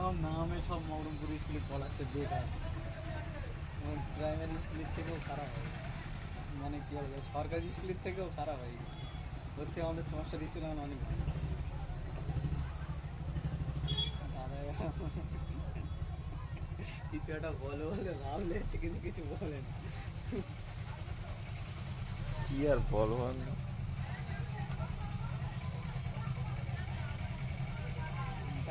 সব নামে সব মহরমপুর স্কুলে পড়াচ্ছে বেকার, প্রাইমারি স্কুলের থেকেও খারাপ হয়, মানে কী বলবো সরকারি স্কুলের থেকেও খারাপ হয়। ওর থেকে আমাদের চমৎকার স্কুল আমার অনেক ভালো। দাদা কিছু একটা বলো বলে ভাব লেগেছে কিন্তু কিছু বলেন। কি আর বলবো আমি।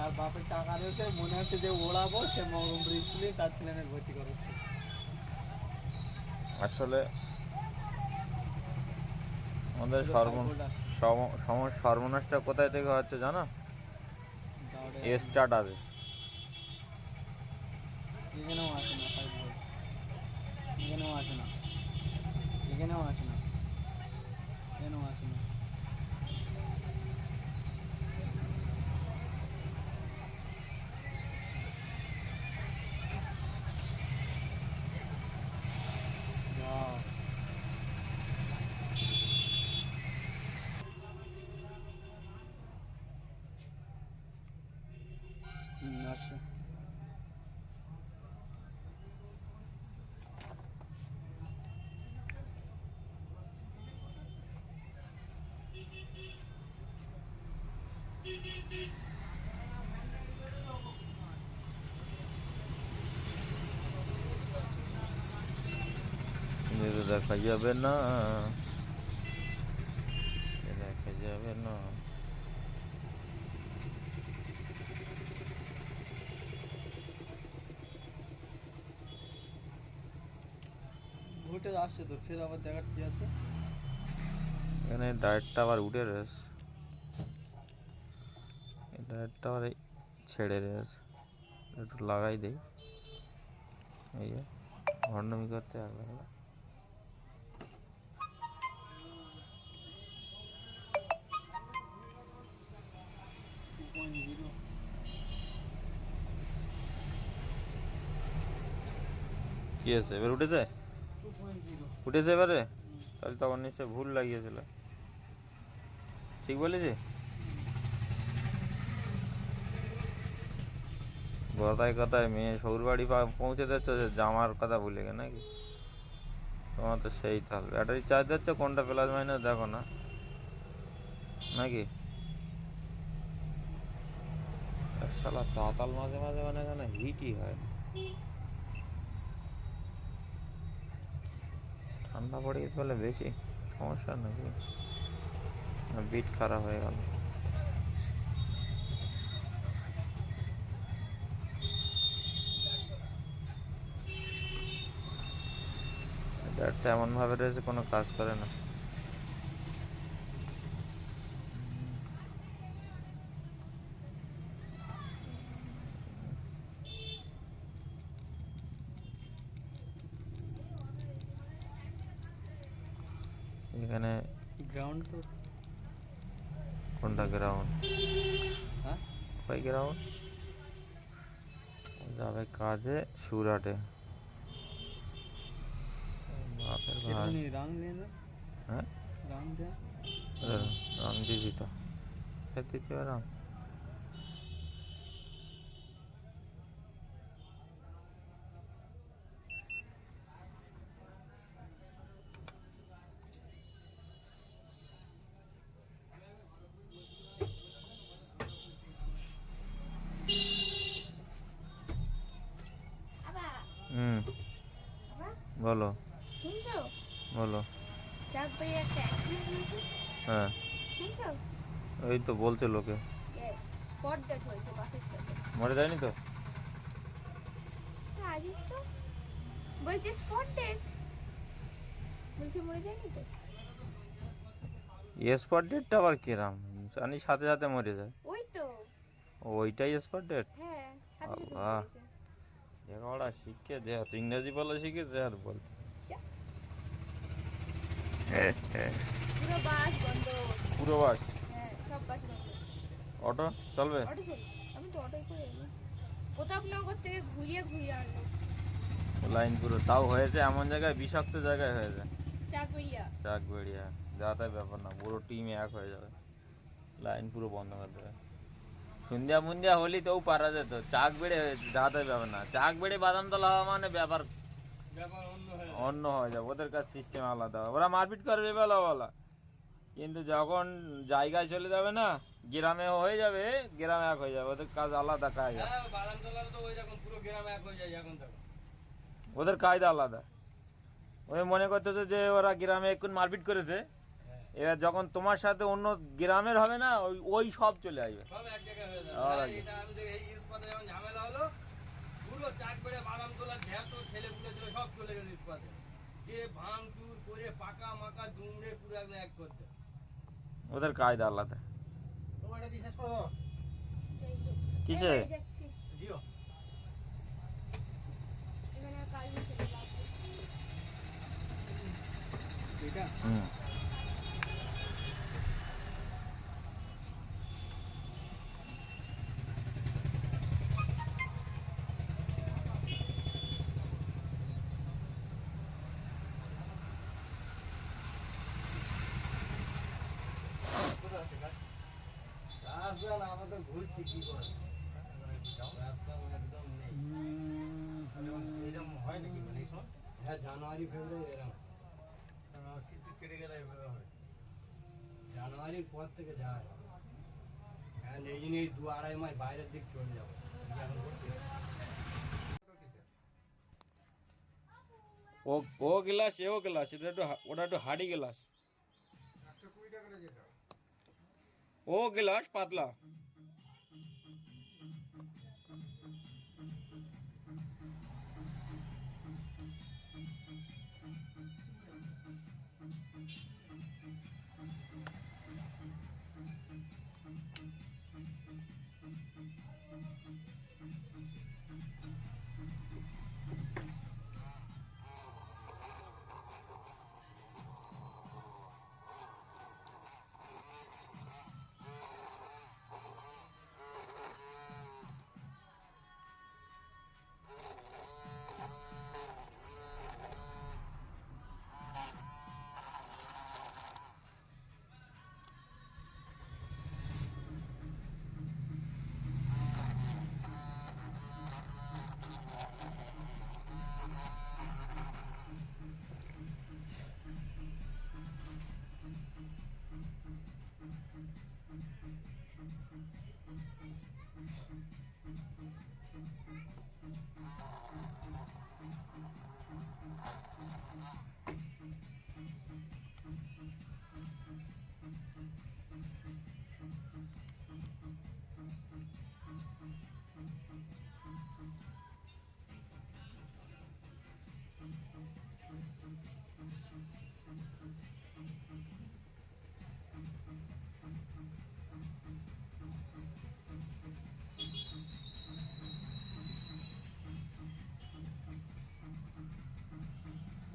তার বাপের টাকা রয়েছে, মনে হচ্ছে যে ওড়াবো, সে মহরমপুর স্কুলে তার ছেলে মেয়ে ভর্তি করাচ্ছে। আসলে আমাদের পুরো হাইকোর্ট আসছে। সর্বনাশটা কোথায় থেকে হচ্ছে জানো? স্টার্টারে। এখানেও আসে না, ফাইভ ভোল্ট এখানেও আসে না, এখানেও আসে না, এখানেও আসে না। বাহ, আসছে। কিন্তু দেখা যাবে না, দেখা যাবে না। ভোটে আসছে তো, ফের আবার দেখার কি আছে। এখানে ডায়েটটা আবার উঠে রয়েছে, এই ডায়েটটা আবার ছেড়ে রয়েছে, একটু লাগাই দেই। এই যে ভণ্ডামি করতে হবে। কি আছে এবার উঠেছে? উঠেছে এবারে? তাহলে তখন নিশ্চয় ভুল লাগিয়েছিল। ঠিক বলেছি? কথায় কথায় মেয়ে শ্বশুরবাড়ি পৌঁছে দিচ্ছ, যে জামার কথা ভুলে গে নাকি? তোমার তো সেই তাল ব্যাটারি চার্জ দিচ্ছ, কোনটা প্লাস মাইনাস দেখো না নাকি? শালা তাতাল মাঝে মাঝে মানে এখানে হিটই হয় না। ঠান্ডা পড়ে গেছে বলে বেশি সমস্যা নাকি? বিট খারাপ হয়ে গেল। ব্যাটটা এমন ভাবে রয়েছে কোনো কাজ করে না। এখানে গ্রাউন্ড তো কোনটা গ্রাউন্ড? হ্যাঁ, কই গ্রাউন্ড? যাবে কাজে সুরাটে। বাপের ভাই। সেখানে রাং নেই না, হ্যাঁ, রাং দেয়। রং দিছি তো, দিতে রং। হুম, বলো শুনছো? বলো। চাকবাড়ি একটা অ্যাক্সিডেন্ট হয়েছে, হ্যাঁ, শুনছো? ওই তো বলছে লোকে। ইয়েস, স্পট ডেথ হয়েছে বাসের সাথে। মরে যায়নি তো? আজই তো বলছে স্পট ডেথ, বলছে মরে যায়নি তো। স্পট ডেটটা আবার কিরাম জানি, সাথে সাথে মরে যায়? ওই তো, ওইটাই স্পট ডেট? হ্যাঁ, সাথে সাথে মরে আল্লাহ, গেছে। লেখাপড়া শিখে যে হাত ইংরেজি বলা শিখেছে আর বলতে। যা, পুরো বাস বন্ধ। পুরো বাস? হ্যাঁ, সব বাস বন্ধ। অটো চলবে? অটো চলছে, আমি তো অটোই করে এলাম। প্রতাপনগর থেকে ঘুরিয়ে ঘুরিয়ে আনলো। লাইন পুরো তাও হয়েছে এমন জায়গায়, বিষাক্ত জায়গায় হয়েছে। চাকবাড়িয়া। চাক বেরিয়া যাতায়াত ব্যাপার না, পুরো টিম এক হয়ে যাবে, লাইন পুরো বন্ধ করে দেবে। সন্ধ্যা মুন্ধ্যা হলি তো পারা যেত, চাক বেড়ে দাঁড়াতে যাবে না, চাক বেড়ে বাদামতলা হওয়া মানে ব্যাপার ব্যাপার অন্য হয়ে অন্য হয়ে যাবে, ওদের কাছে সিস্টেম আলাদা, ওরা মারপিট করবে বেলা বলা, কিন্তু যখন জায়গায় চলে যাবে না, গ্রামে হয়ে যাবে, গ্রামে এক হয়ে যাবে, ওদের কাজ আলাদা কায়দা, হ্যাঁ বাদামতলার তো ওই রকম পুরো গ্রাম এক হয়ে যায় এখন দেখো। ওদের কায়দা আলাদা। ওই মনে করতেছে যে ওরা গ্রামে এখন মারপিট করেছে, হ্যাঁ এবার যখন তোমার সাথে অন্য গ্রামের হবে না, ওই ওই সব চলে আসবে। সব এক জায়গায় হয়ে যাবে। আর হ্যাঁ, আগে। এটা আমি দেখি এই ইস্পাতে যখন ঝামেলা হলো পুরো চাক বেড়ে বাদামতলার যত ছেলে পুলে ছিল সব চলে গেছে ইস্পাতে, দিয়ে ভাঙচুর করে পাকা মাকা দুমড়ে পুরো একদম এক করতে। ওদের কায়দা আলাদা। তোমার এটা বিশ্বাস করো যাই হোক। কিসে? এই যাচ্ছি। জিও এখানে আর কাজ হচ্ছে না, লাভ নেই। এটা হুম। রাস্তা না আমাদের ঘুরছি কি করে রাস্তা একদম নেই। এরকম হয় নাকি মানে এই সময়? হ্যাঁ জানুয়ারি ফেব্রুয়ারি এরকম, শীত কেটে গেলে এভাবে হয়। জানুয়ারির পর থেকে যায়। হ্যাঁ এই জন্য এই 2-2.5 মাস বাইরের দিক চলে যাবো। কি এখন করছি? কিসে? ও ও গ্লাস এও গ্লাস, এটা একটু ওটা একটু হার্ডি গ্লাস, 120 টাকা করে যেটা। ও গ্লাস পাতলা।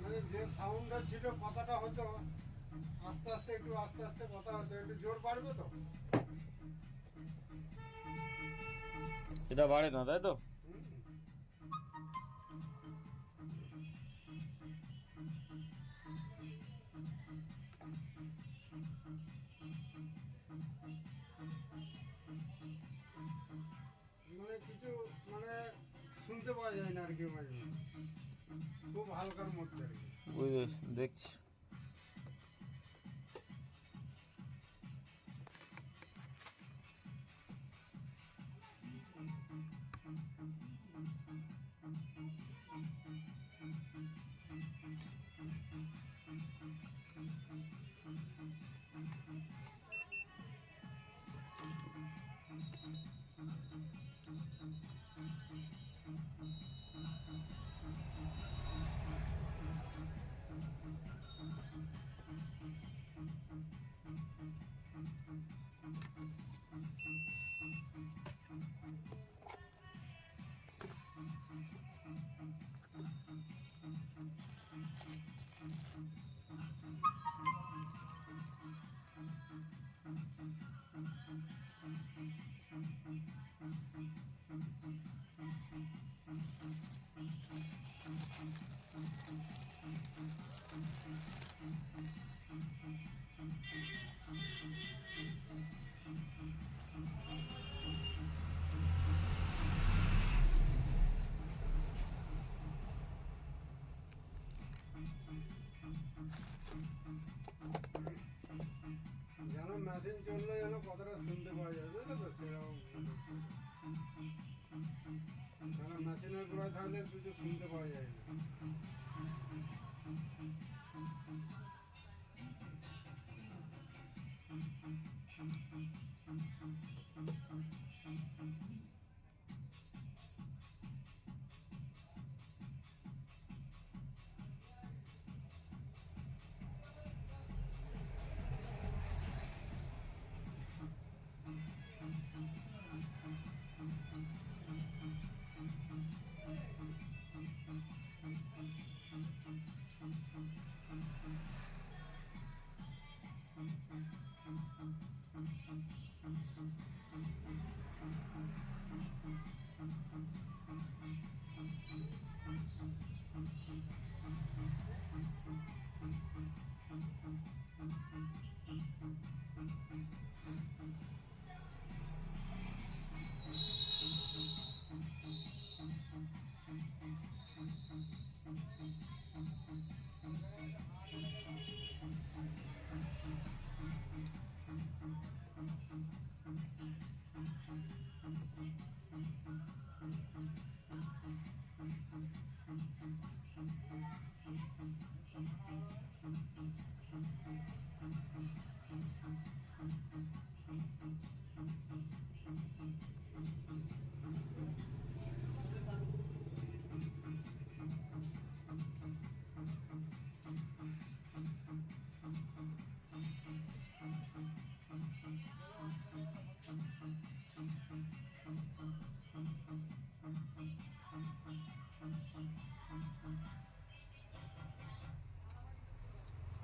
মানে যে সাউন্ডটা ছিল কথাটা হতো আস্তে আস্তে একটু আস্তে আস্তে কথা হতো, একটু জোর বাড়বে তো। এটা বাড়ে না, তাই তো? হুম। মানে কিছু মানে শুনতে পাওয়া যায় না আর কি, মাঝে মাঝে। খুব হালকার মধ্যে আর কি। বুঝেছি, দেখছি। মেশিন চললে যেন কথাটা শুনতে পাওয়া যায়, বুঝলে তো সেরকম। কারণ মেশিনের গোড়ায় থাকলে কিছু শুনতে পাওয়া যায় না।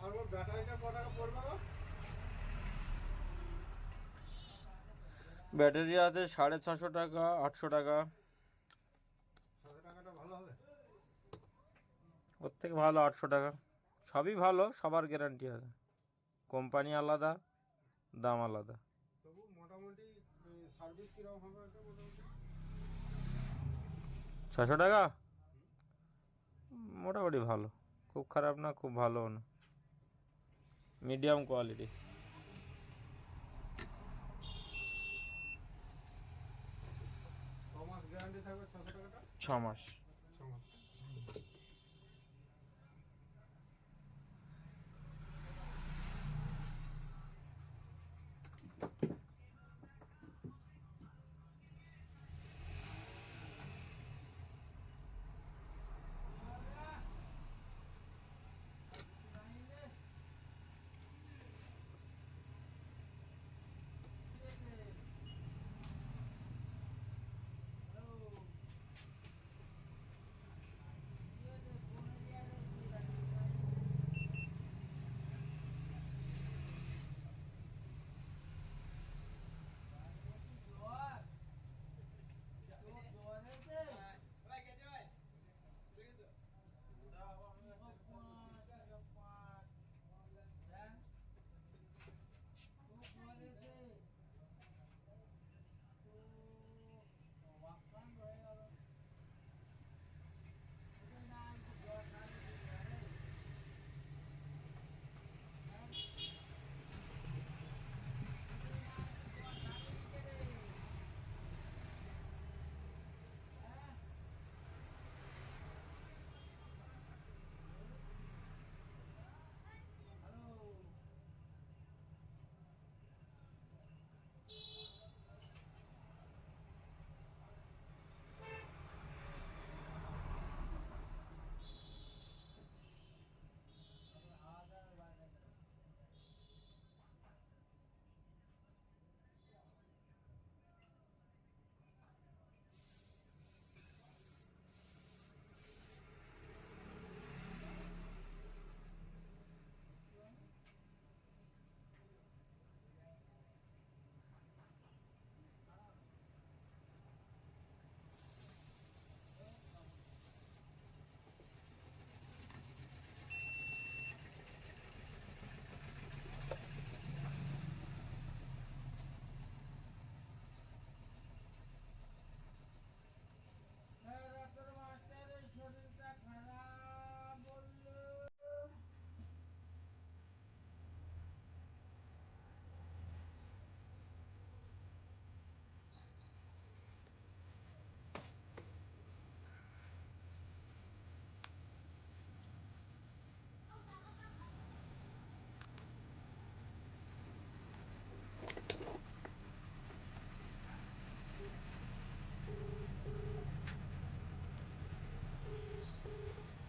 আর ওর ব্যাটারিটা ক টাকা পড়বে গো? ব্যাটারি আছে 650 টাকা, 800 টাকা। 600 টাকাটা ভালো হবে? ওর থেকে ভালো 800 টাকা। সবই ভালো, সবার গ্যারান্টি আছে। কোম্পানি আলাদা, দাম আলাদা। তবু মোটামুটি সার্ভিস কিরকম হবে এটা মোটামুটি? 600 টাকা মোটামুটি ভালো, খুব খারাপ না, খুব ভালো না, মিডিয়াম কোয়ালিটি। 6 মাস গ্যারান্টি থাকবে 600 টাকাটা? 6 মাস। 6 মাস।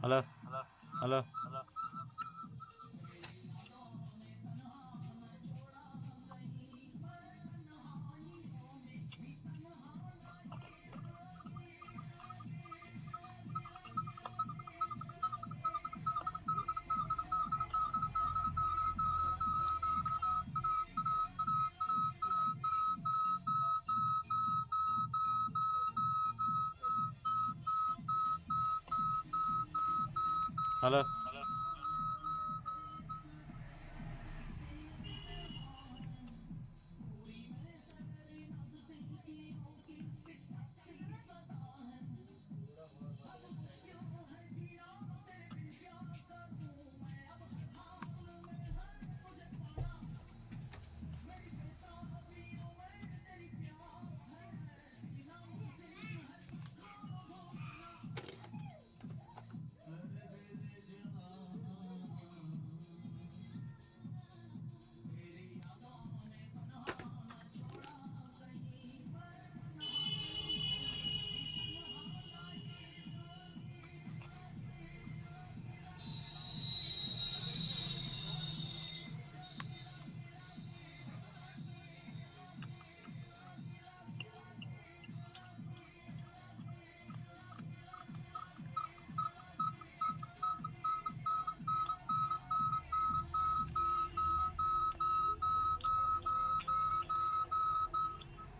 Hello hello hello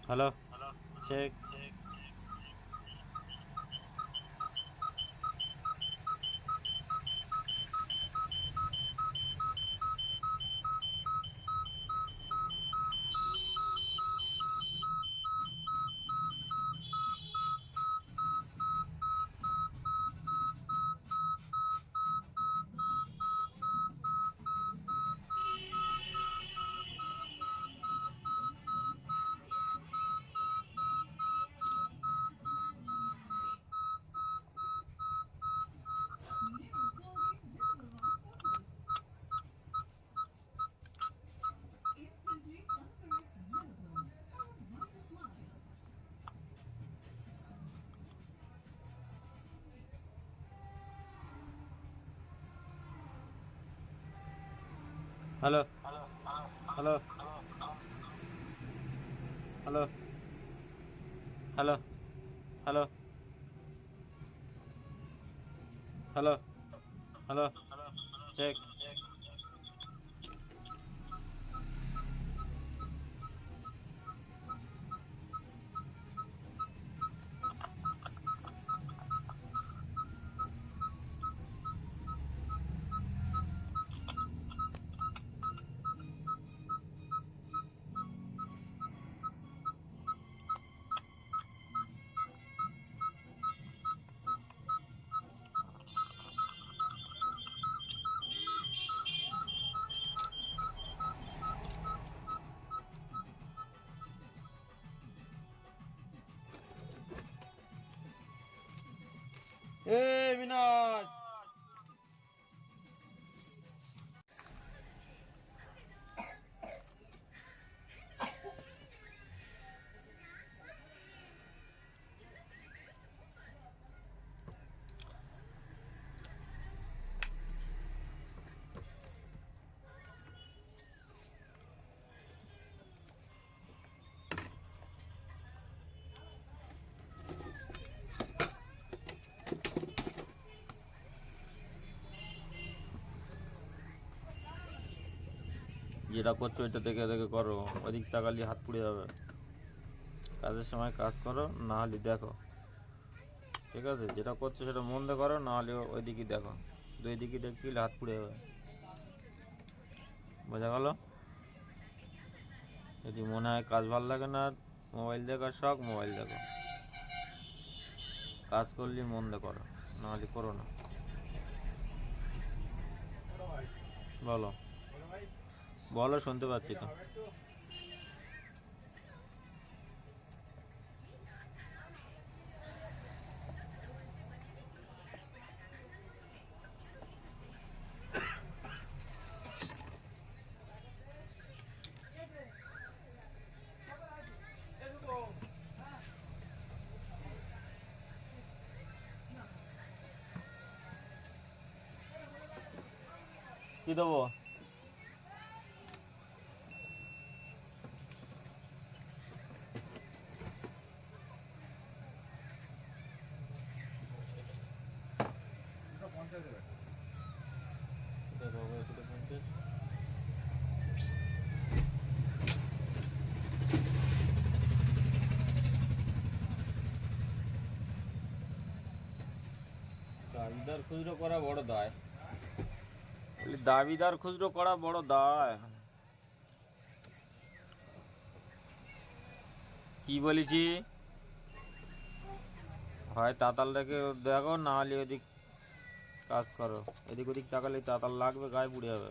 hello check hello hello hello hello hello hello hello check এই বিনাশ যেটা করছো এটা দেখে দেখে করো, ওদিক তাকালে হাত পুড়ে যাবে। কাজের সময় কাজ করো, না হলে দেখো, ঠিক আছে? যেটা করছো সেটা মন দিয়ে করো, না হলে ওইদিকে দেখো। দুই দিকে দেখলে হাত পুড়ে যাবে, বোঝা গেল? যদি মনে হয় কাজ ভালো লাগে না, মোবাইল দেখার শখ, মোবাইল দেখো। কাজ করলে মন দিয়ে করো, না হলে করো না। বলো বলো, শুনতে পাচ্ছি তো। কি দেবো? দাবিদার খুচরো করা বড় দায়। দাবিদার খুচরো করা বড় দায়। কি বলেছি? হয় তাতাল রেখে দেখো, না হলে ওদিক কাজ করো। এদিক ওদিক তাকালে তাতাল লাগবে, গায়ে পুড়ে যাবে।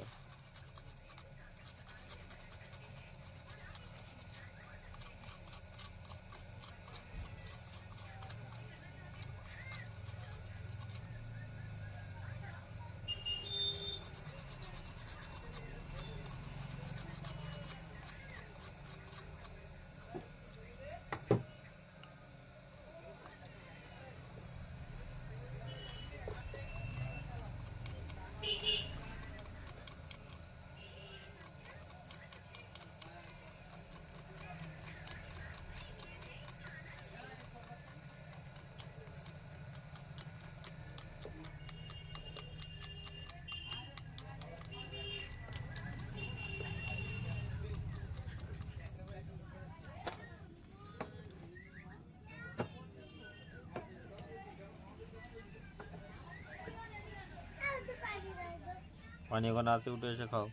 পানি ওখানে আছে, উঠে এসে খাও।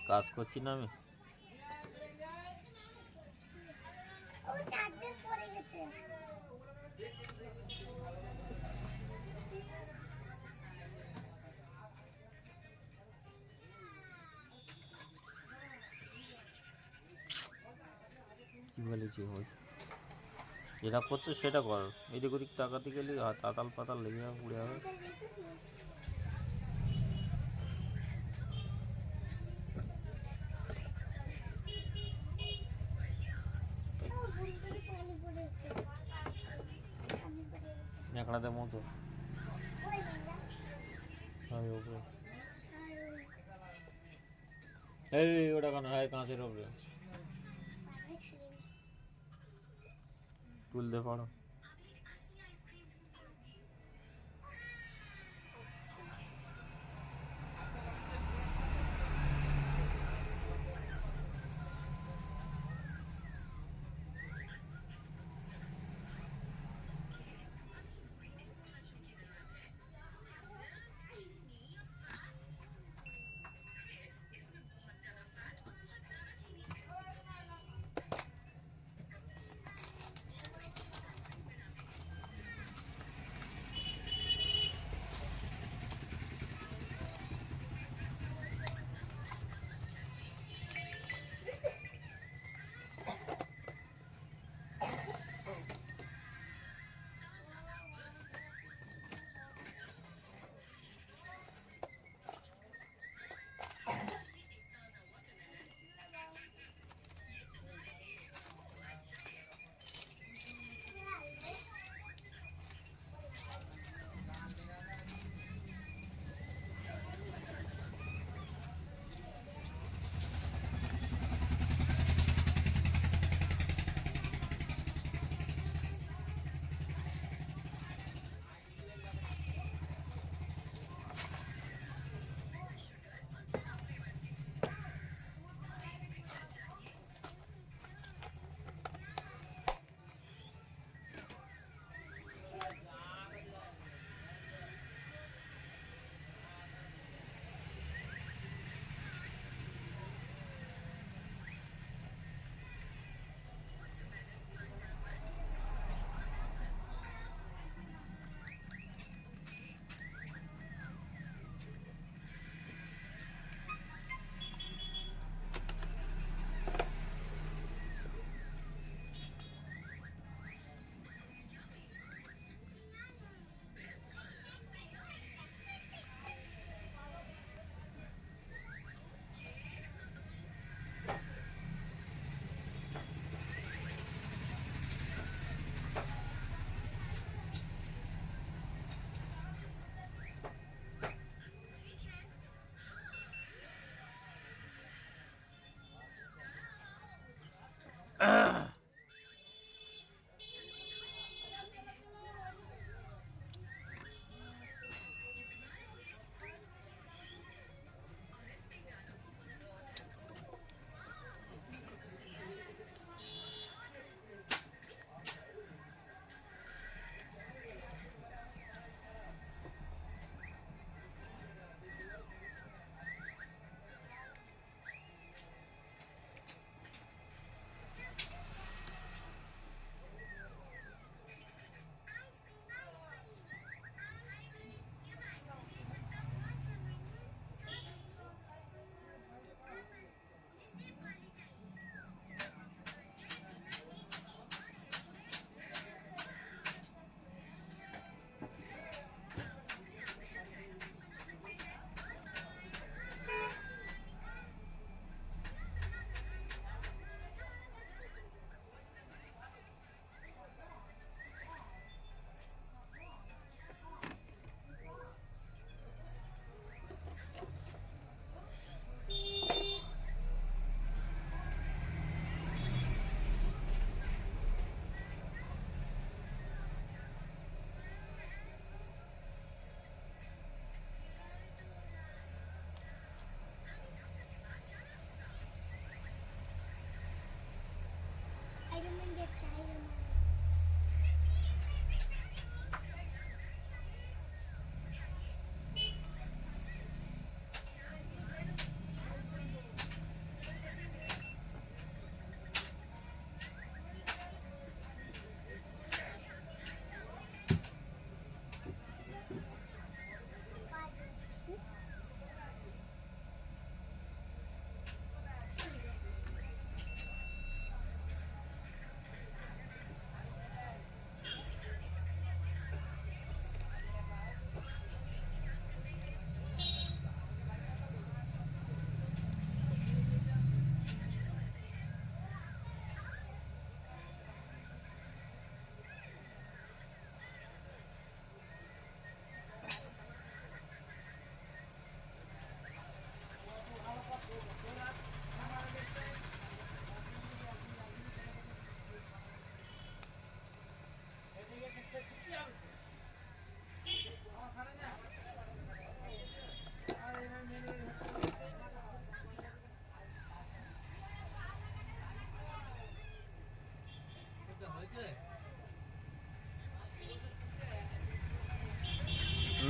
কাজ করছি না আমি? কি বলেছি? যেটা করছো সেটা কর। এদিক ওদিক তাকাতে গেলে তাতাল পাতাল লেগে যাবে, পুড়ে যাবে। ন্যাকড়াতে মতো এই ওটা কেন হয় কাঁচের ওপরে? তুলতে পারো।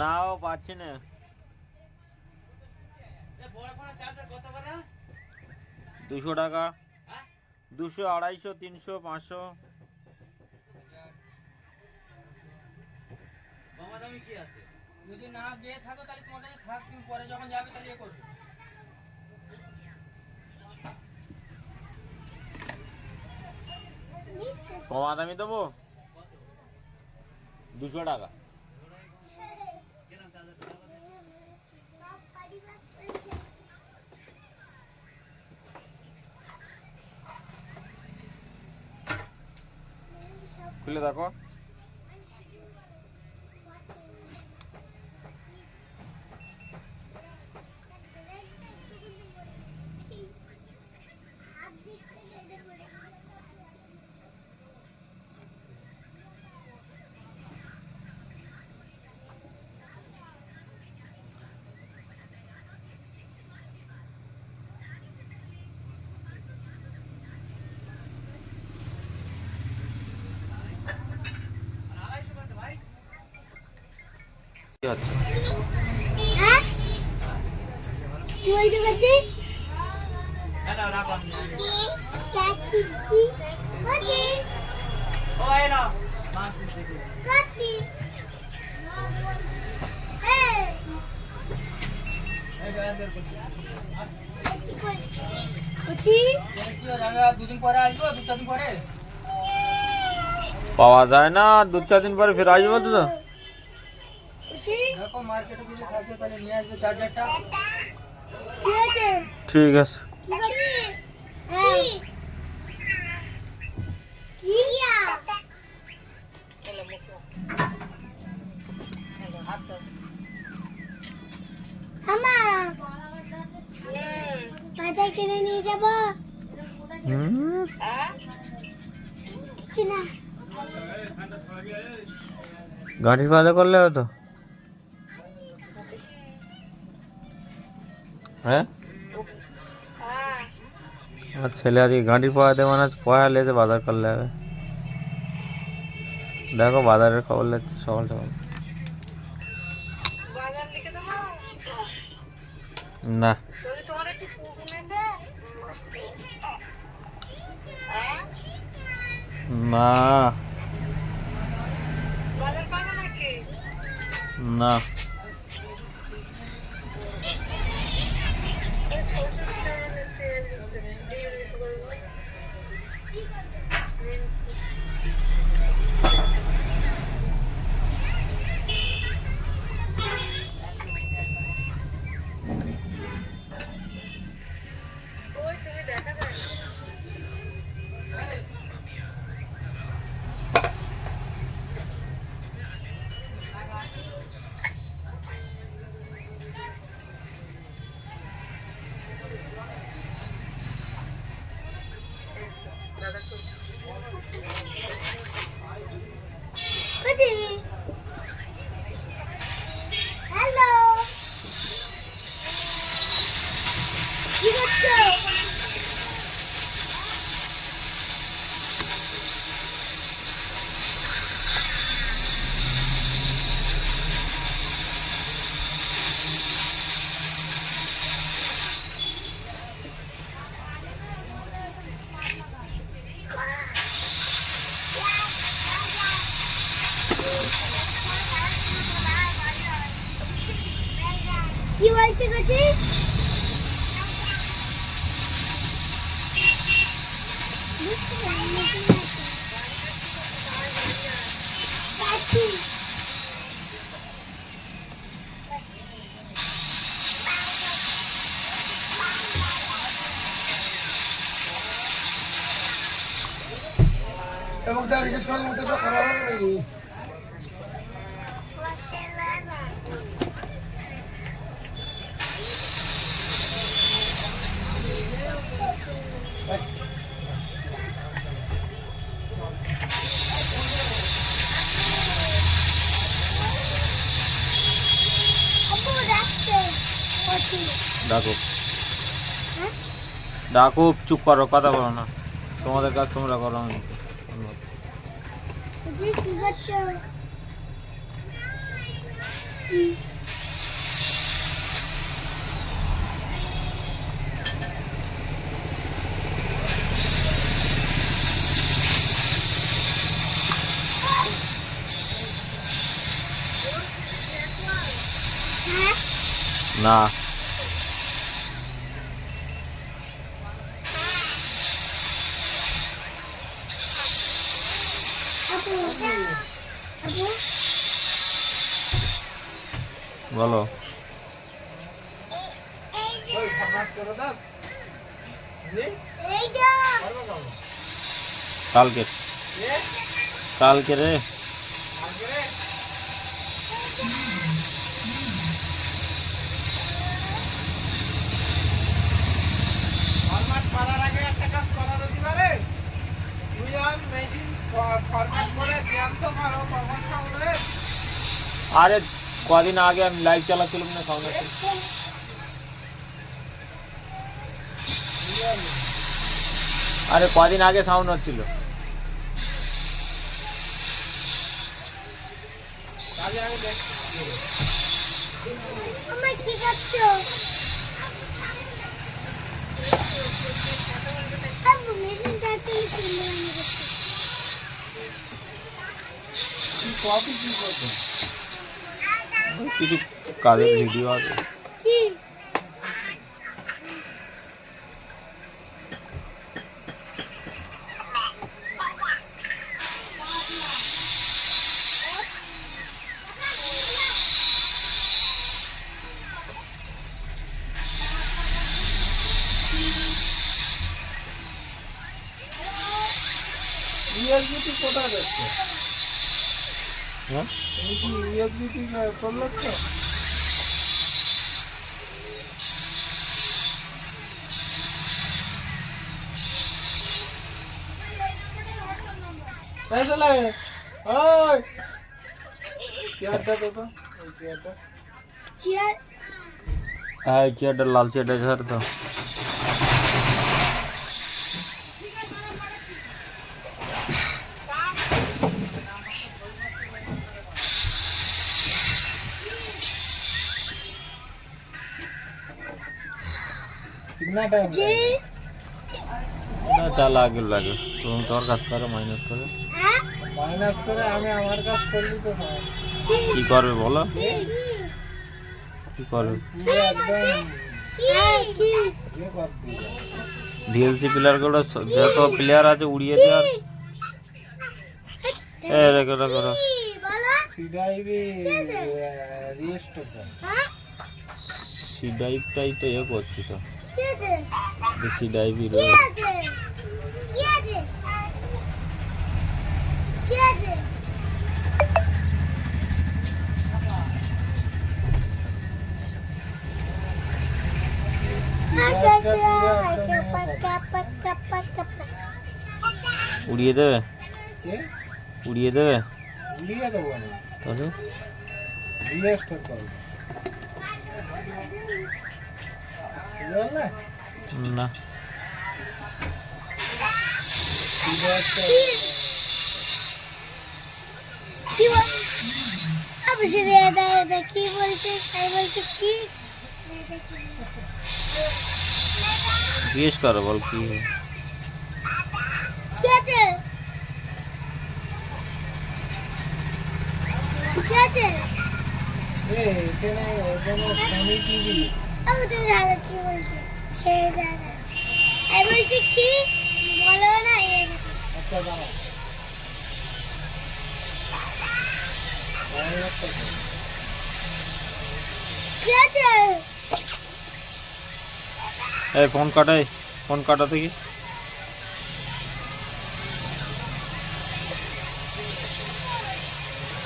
নাও পাচ্ছি না। এ বড় ফোনের চার্জার কত করে? 200 টাকা, হ্যাঁ 200, 250, 300, 500। বাবা দামি কি আছে? যদি না দিয়ে থাকো তাহলে তোমার কাছে থাক, তুমি পরে যখন যাবে তাহলে এ করবে। কমা দামি দেবো 200 টাকা। খুলে দেখো। কি হচ্ছে? হ্যাঁ কি বলছো কাছে না না রাখো আমি চাকি কি কাছে ও এই না মাছ নিতে গিয়ে কাছে এই গায়ে বের করছি কুচি কি হবে? আমি আর দুদিন পরে আসবো, 2-4 দিন পরে। পাওয়া যায় না, 2-4 দিন পরে ফের আসবো তো। কুচি দেখো মার্কেটে কিছু থাকে তাহলে নিয়ে আসবে চার্জারটা। কি আছে ঠিক আছে। কি করবি হ্যাঁ কি ইয়া আমা বাজার কিনে নিয়ে যাব কিছু না গাড়ির বাধা করলে হতো। হ্যাঁ আর ছেলে আর গাড়ির পাওয়া দেবো না, পয়া লেতে বাজার করলে হবে। দেখো বাজারের খবর লাগছে সকাল সকাল। না না না কুচি হ্যালো কি করছো কি বলছে কুচি কাছি এবং তার রিচার্জ করার মতো তো খারাপ হবে নাকি? আপু রাখছে কুচি ডাকুক হ্যাঁ ডাকুক, চুপ করো, কথা বলো না। তোমাদের কাজ তোমরা করো। আমি কুচি কি করছো কি? হ্যাঁ? না আপু, আপু, বলো ওই ফরমাট করে দাও জি এই যা। করবে কবে কালকে এ কালকে রে আগে ফরম্যাট করার আগে একটা কাজ করা যেতে পারে তুই আর মেশিন ফরম্যাট করে জ্যান্ত করো কখন সামনে আরে কদিন আগে আমি লাইভ চালাচ্ছিলাম না সাউন্ড আরে কদিন আগে সাউন্ড হচ্ছিল কাজে আমি দেখছি আমার কি করছো? আপু, মেশিনটা কি সুন্দর আমি করছি। কি কপি কি করছো কিছু কাজের ভিডিও আছে কি? ইউএসবিটি কোথায় দেখছো হ্যাঁ তুমি কি ইউএসবিটি করলে তো তাহলে ওই চেয়ারটা দেখো এই চেয়ারটা চেয়ার? হ্যাঁ এই চেয়ারটা লাল চেয়ারটা ধর তো कितना टाइम যে না চাল আগে লাগে তুমি তোর কাজ করো মাইনাস করে হ্যাঁ? মাইনাস করে আমি আমার কাজ করলি তো না কি করবে বলো কি? কি করবে পুরো একদম হ্যাঁ, কি? ইয়ে কর দিল ভিএলসি প্লেয়ার গুলো যত প্লেয়ার আছে উড়িয়ে দে আর এ রেখো রেখো রেখো। কি বলো? সিডাইবি রিস্টোর কর হ্যাঁ? সি ডাইভটাই তো ইয়ে করছি তো কি আছে? সি ডাইভই কি আছে? কি আছে? কি আছে? উড়িয়ে দেবে কে উড়িয়ে দেবে লিয়ে দেবো না তাহলে রিস্টোর কর বুঝলে না কি বল? আবু সিরে এটা কি বলছে? আমি বলছি কি? জিজ্ঞেস করো বল কি কি আছে? কি আছে? এ এখানে সোনি টিভি আবু তুমি জানো কি বলছে? সে জানে। আমি বলছি কি? বলো না এর। একটা দাও কি আছে? এই ফোন কাটাই ফোন কাটা থেকে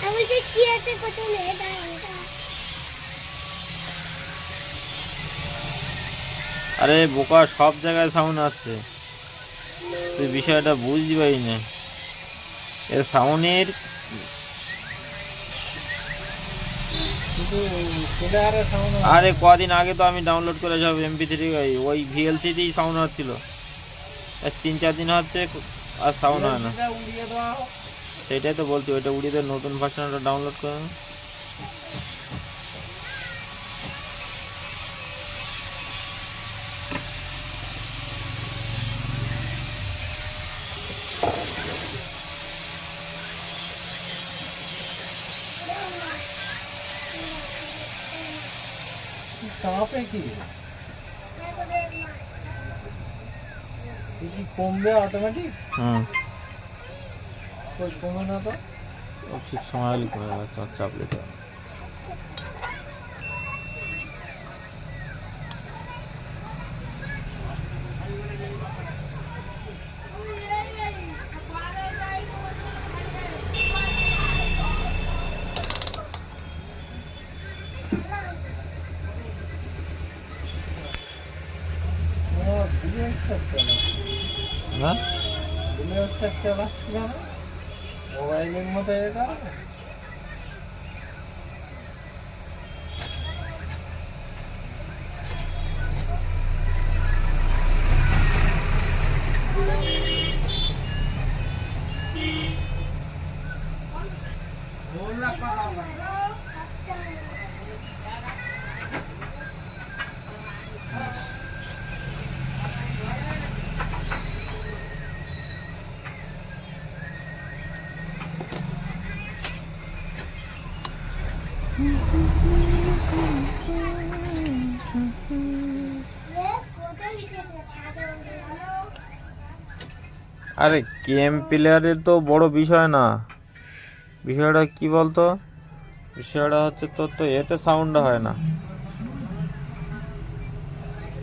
আমি বলছি কি আছে কোথাও নেই দাঁড়াও। আরে বোকা সব জায়গায় সাউন্ড আসছে তুই বিষয়টা বুঝতে পারি না এর সাউন্ডের শুধু প্লেয়ারে সাউন্ড আরে কদিন আগে তো আমি ডাউনলোড করে সব MP3 ওই VLC-তেই সাউন্ড হচ্ছিল 3-4 দিন হচ্ছে আর সাউন্ড হয় না উড়িয়ে দেওয়া হোক সেটাই তো বলছি ওইটা উড়িয়ে নতুন ভার্সনটা ডাউনলোড করে নাও। মাপে কি ওদের মা কি কমবে অটোমেটিক? হুম, কই কমে না তো? ও ঠিক সময় হলে কমে যাবে, তোমার চাপ নিতে হবে। ভিডিও স্ট্রাকচার হ্যাঁ, ভিডিও স্ট্রাকচার চালাচ্ছি কেন? মোবাইলের মধ্যে এটা কোথায় লিখেছে ছাদে হ্যালো আরে গেম প্লেয়ারের তো বড় বিষয় না, বিষয়টা কি বলতো, বিষয়টা হচ্ছে তোর তো এতে সাউন্ড হয় না,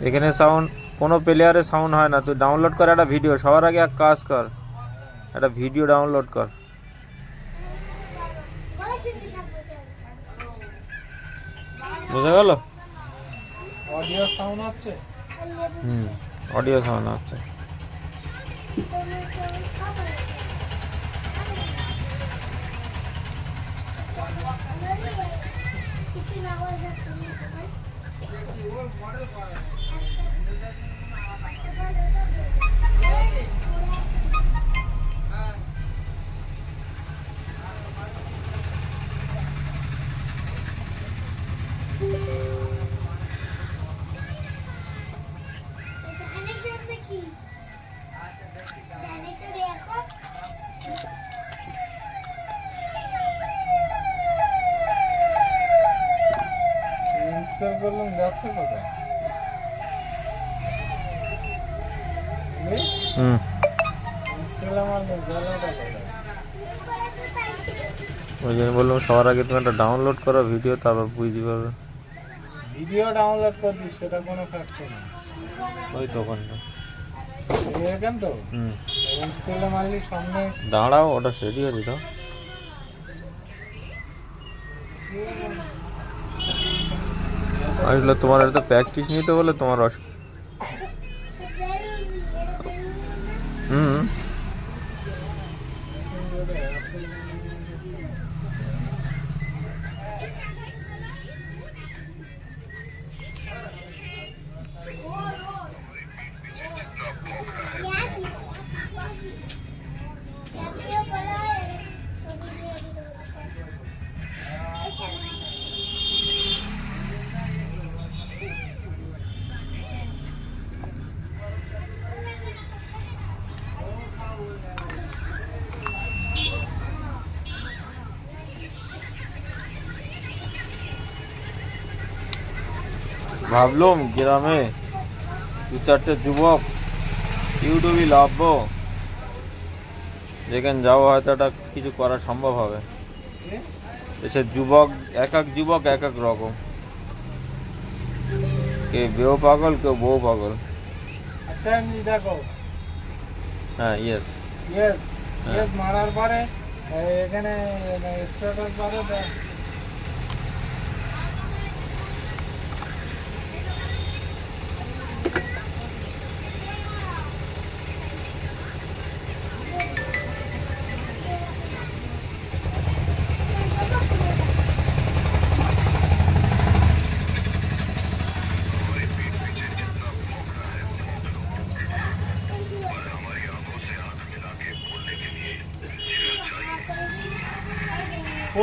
এখানে সাউন্ড কোনো প্লেয়ারে সাউন্ড হয় না। তুই ডাউনলোড কর একটা ভিডিও, সবার আগে এক কাজ কর, একটা ভিডিও ডাউনলোড কর। বলে শুনতে সাথে বুঝা গেল? অডিও সাউন্ড হচ্ছে। হুম, অডিও সাউন্ড হচ্ছে। কিছু না বলে তুমি দেখি দেখো ইনস্টল করলাম, যাচ্ছে কোথায়? হুম, ইনস্টল আমার জ্বালাটা কোথায়? ওই জন্য বললাম সবার আগে তুমি একটা ডাউনলোড করো ভিডিও, তারপর বুঝতে পারবে। ভিডিও ডাউনলোড করবি সেটা কোনো ফ্যাক্টর না। ওই দোকানটা। এখান তো হুম, ইনস্টলে মারলি সামনে দাঁড়াও, ওটা রেডি হয়ে দিত। আসলে তোমার এটা প্র্যাকটিস নিতে বলে তোমার হুম, ভাবলাম গ্রামে দু চারটে যুবক ইউটিউবে লাভবো, যেখানে যাওয়া হয়তো একটা কিছু করা সম্ভব হবে। এসে যুবক এক এক যুবক এক এক রকম, কে বেও পাগল, কেউ বউ পাগল। আচ্ছা আমি দেখো হ্যাঁ, ইয়েস, ইয়েস ইয়েস মারার পরে এখানে স্ট্যাটাস পরে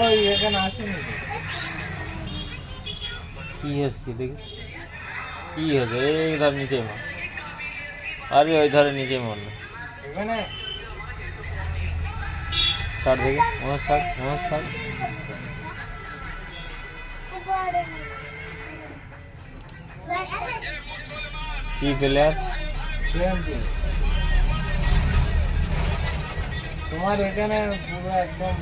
ওই এখানে আসেনি তো। কি হয়েছে দেখি, কি হয়েছে? এই ধার নিচে মার, আরে ওই ধারে নিচে মার না, এখানে ছাড় দেখি, আমার ছাড়, আমার ছাড়। কি প্লেয়ার? তোমার এখানে পুরো একদম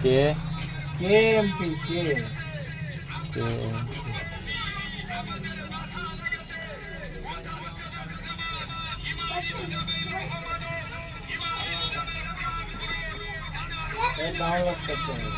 কে কেএমপি কে কে ডাউনলোড করতে হবে।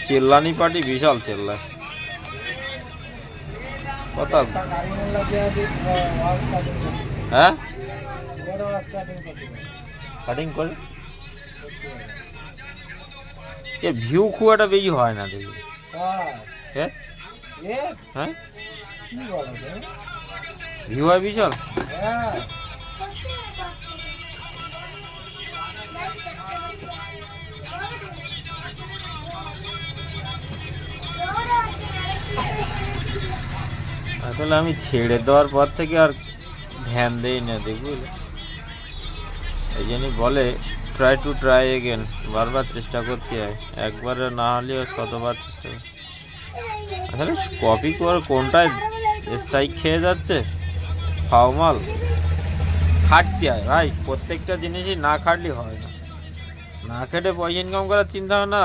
চিল্লানি পার্টি বিশাল চিল্লায় কথা। হ্যাঁ কাটিং করে এ ভিউ খুব একটা বেশি হয় না দেখি। হ্যাঁ হ্যাঁ ভিউ হয় বিশাল। আসলে আমি ছেড়ে দেওয়ার পর থেকে আর ধ্যান দেই না দেখবি, এই জন্যই বলে ট্রাই টু ট্রাই এগেন, বারবার চেষ্টা করতে হয়, একবারে না হলেও শতবার চেষ্টা করি। আসলে কপি করে কোনটায় স্ট্রাইক খেয়ে যাচ্ছে ফাও মাল খাটতে হয় ভাই, প্রত্যেকটা জিনিসই না খাটলে হয় না, না খেটে পয়সা ইনকাম করার চিন্তা ভাবনা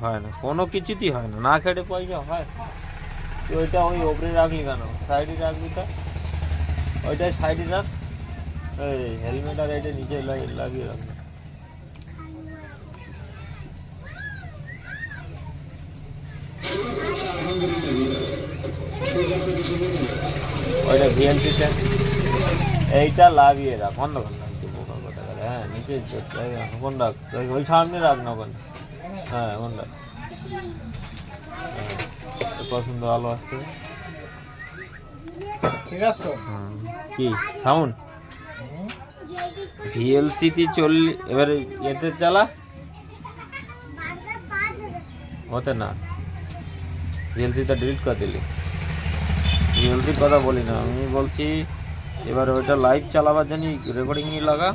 হয় না, কোনো কিছুতেই হয় না, না খেটে পয়সা হয়। তো ওইটা ওই ওপরে রাখলি কেন, সাইডে রাখবি তা, ওইটাই সাইডে রাখ, এই হেলমেট আর এইটা নিচে লাগিয়ে রাখবি। ওইটা ভিএনসিতে এইটা লাগিয়ে রাখ, বন্ধ কর না বোকা কথা করে। হ্যাঁ নিচে কোন রাখ, ওই সামনে রাখ না ওখানে। হ্যাঁ কোন রাখ, পছন্দ ভালো আসছে। ঠিক আছে কি সাউন্ড ভিএলসিতে চললি, এবারে এতে চালা হতে না, ভিএলসিটা ডিলিট করে দিলি। ভিএলসির কথা বলি না, আমি বলছি এবার ওইটা লাইভ চালাবার জন্য রেকর্ডিং নিয়ে লাগা,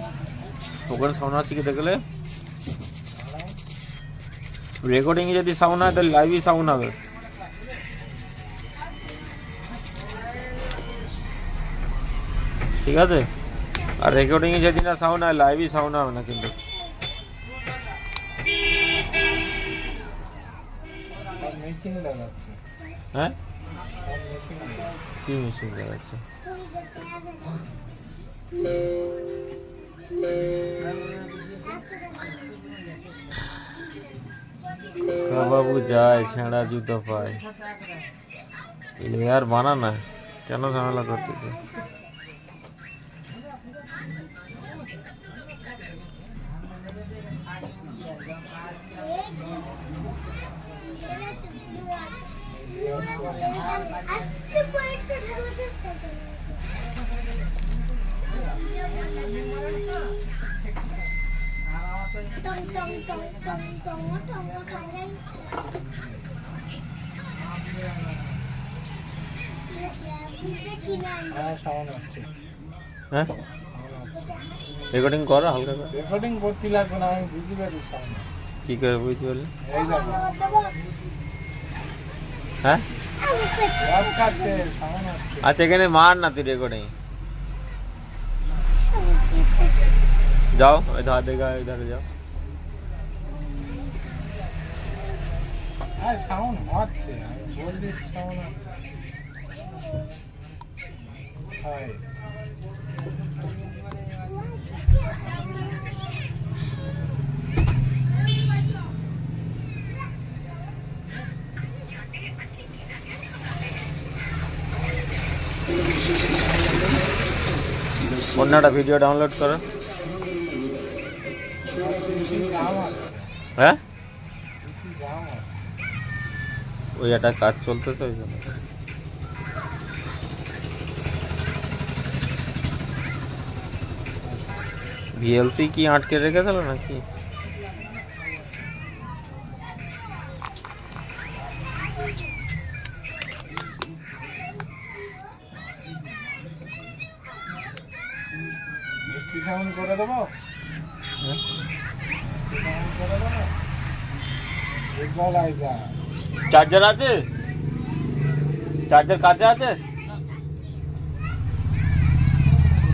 ওখানে সাউন্ড আছে কি দেখলে, রেকর্ডিংয়ে যদি সাউন্ড হয় তাহলে লাইভই সাউন্ড হবে। ঠিক আছে, আর রেকর্ডিংয়ে যদি না সাউন্ড হয় লাইভই সাউন্ড হবে না কিন্তু। মেশিন লাগাচ্ছে। হ্যাঁ কি মেশিন লাগাচ্ছে? বাবু যায় ছেঁড়া জুতো পায়, আর বানা না, কেন ঝামেলা করতেছে? হ্যাঁ রেকর্ডিং করো হালকা করে, রেকর্ডিং করতে লাগবে না, আমি বুঝতে পারি সাউন্ড কি করে বুঝতে পারলি? এই দেখো হ্যাঁ সব কাটছে সাউন্ড হচ্ছে। আচ্ছা এখানে মার না তুই রেকর্ডিং, যাও ওই ধার দেখা ধারে যাও। হ্যাঁ সাউন্ড হচ্ছে, আমি বলছি সাউন্ড হচ্ছে। হাই অন্যটা ভিডিও ডাউনলোড করো। হ্যাঁ ওই একটা কাজ চলতেছে ওই জন্য। ভিএলসি কি আটকে রেখেছিল নাকি? মিষ্টি কেমন করে দেবো? হ্যাঁ? কেমন করে দেবো? এগুলো লাইজা চার্জার আছে? চার্জার কাছে আছে?